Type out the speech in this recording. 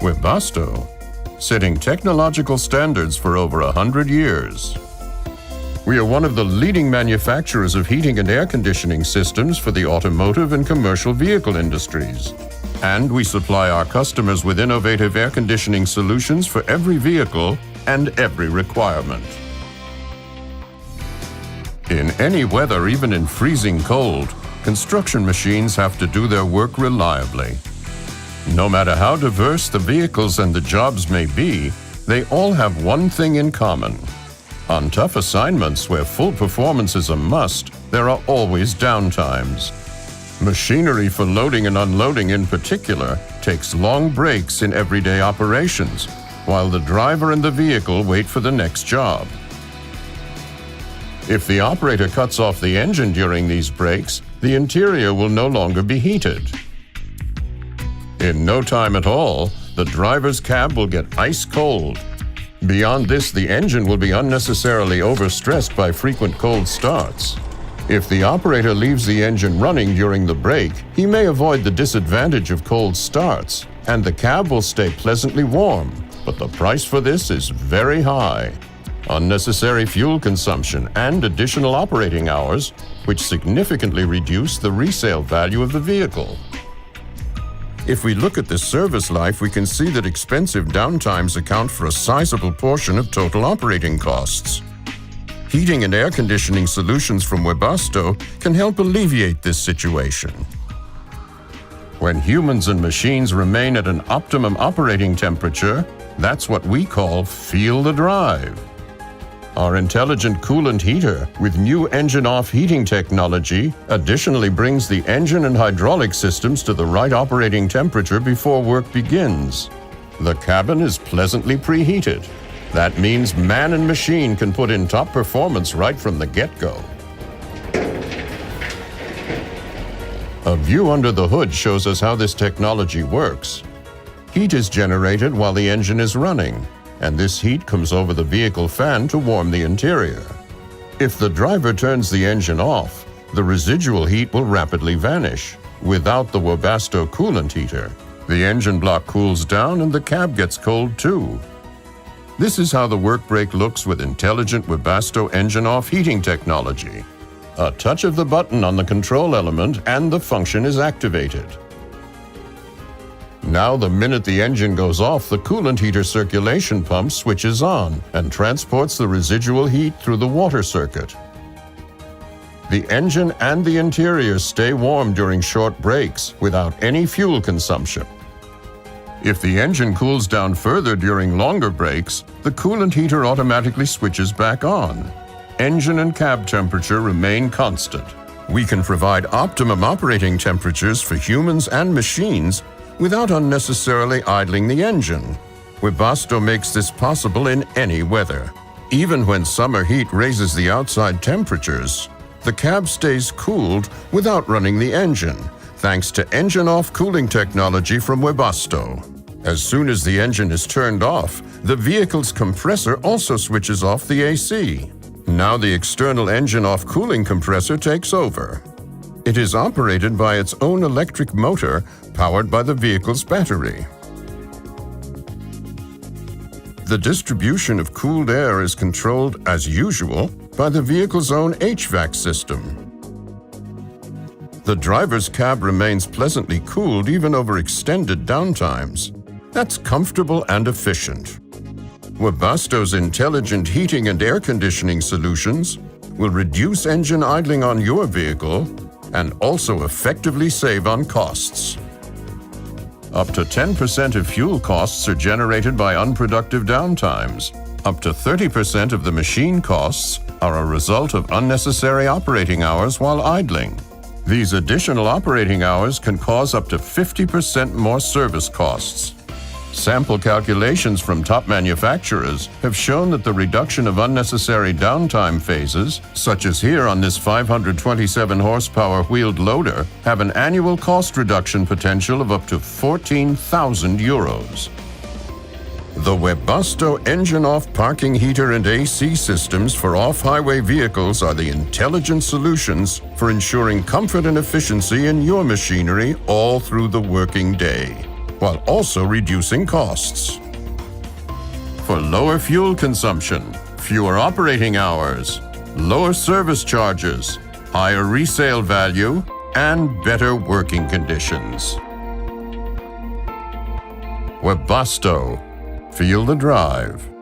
Webasto, setting technological standards for over 100 years. We are one of the leading manufacturers of heating and air conditioning systems for the automotive and commercial vehicle industries. And we supply our customers with innovative air conditioning solutions for every vehicle and every requirement. In any weather, even in freezing cold, construction machines have to do their work reliably. No matter how diverse the vehicles and the jobs may be, they all have one thing in common. On tough assignments where full performance is a must, there are always downtimes. Machinery for loading and unloading in particular takes long breaks in everyday operations, while the driver and the vehicle wait for the next job. If the operator cuts off the engine during these breaks, the interior will no longer be heated. In no time at all, the driver's cab will get ice cold. Beyond this, the engine will be unnecessarily overstressed by frequent cold starts. If the operator leaves the engine running during the break, he may avoid the disadvantage of cold starts, and the cab will stay pleasantly warm. But the price for this is very high. Unnecessary fuel consumption and additional operating hours, which significantly reduce the resale value of the vehicle. If we look at the service life, we can see that expensive downtimes account for a sizable portion of total operating costs. Heating and air conditioning solutions from Webasto can help alleviate this situation. When humans and machines remain at an optimum operating temperature, that's what we call feel the drive. Our intelligent coolant heater with new engine-off heating technology additionally brings the engine and hydraulic systems to the right operating temperature before work begins. The cabin is pleasantly preheated. That means man and machine can put in top performance right from the get-go. A view under the hood shows us how this technology works. Heat is generated while the engine is running, and this heat comes over the vehicle fan to warm the interior. If the driver turns the engine off, the residual heat will rapidly vanish. Without the Webasto coolant heater, the engine block cools down and the cab gets cold too. This is how the work break looks with intelligent Webasto engine-off heating technology. A touch of the button on the control element and the function is activated. Now, the minute the engine goes off, the coolant heater circulation pump switches on and transports the residual heat through the water circuit. The engine and the interior stay warm during short breaks without any fuel consumption. If the engine cools down further during longer breaks, the coolant heater automatically switches back on. Engine and cab temperature remain constant. We can provide optimum operating temperatures for humans and machines without unnecessarily idling the engine. Webasto makes this possible in any weather. Even when summer heat raises the outside temperatures, the cab stays cooled without running the engine, thanks to engine-off cooling technology from Webasto. As soon as the engine is turned off, the vehicle's compressor also switches off the AC. Now the external engine-off cooling compressor takes over. It is operated by its own electric motor powered by the vehicle's battery. The distribution of cooled air is controlled, as usual, by the vehicle's own HVAC system. The driver's cab remains pleasantly cooled even over extended downtimes. That's comfortable and efficient. Webasto's intelligent heating and air conditioning solutions will reduce engine idling on your vehicle and also effectively save on costs. Up to 10% of fuel costs are generated by unproductive downtimes. Up to 30% of the machine costs are a result of unnecessary operating hours while idling. These additional operating hours can cause up to 50% more service costs. Sample calculations from top manufacturers have shown that the reduction of unnecessary downtime phases, such as here on this 527 horsepower wheeled loader, have an annual cost reduction potential of up to 14,000 euros. The Webasto engine-off parking heater and AC systems for off-highway vehicles are the intelligent solutions for ensuring comfort and efficiency in your machinery all through the working day. while also reducing costs. For lower fuel consumption, fewer operating hours, lower service charges, higher resale value, and better working conditions. Webasto. Feel the drive.